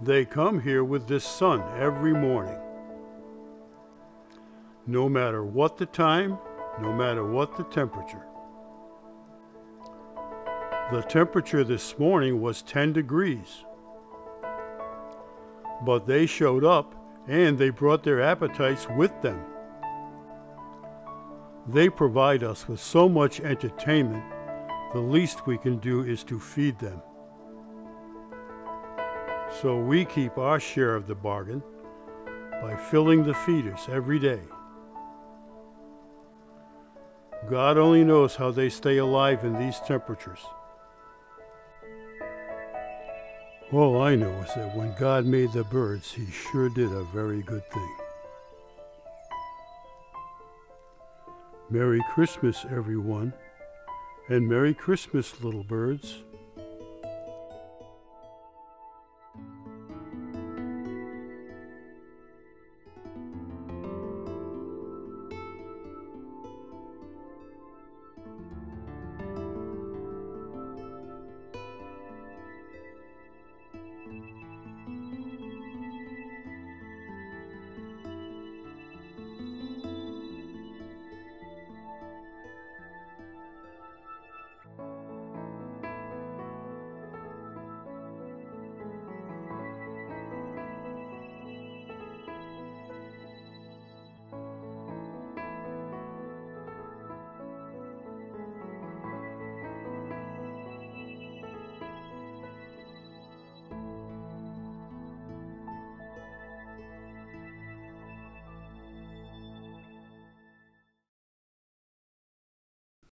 They come here with the sun every morning. No matter what the time, no matter what the temperature. The temperature this morning was 10 degrees. But they showed up and they brought their appetites with them. They provide us with so much entertainment, the least we can do is to feed them. So we keep our share of the bargain by filling the feeders every day. God only knows how they stay alive in these temperatures. All I know is that when God made the birds, He sure did a very good thing. Merry Christmas, everyone, and Merry Christmas, little birds.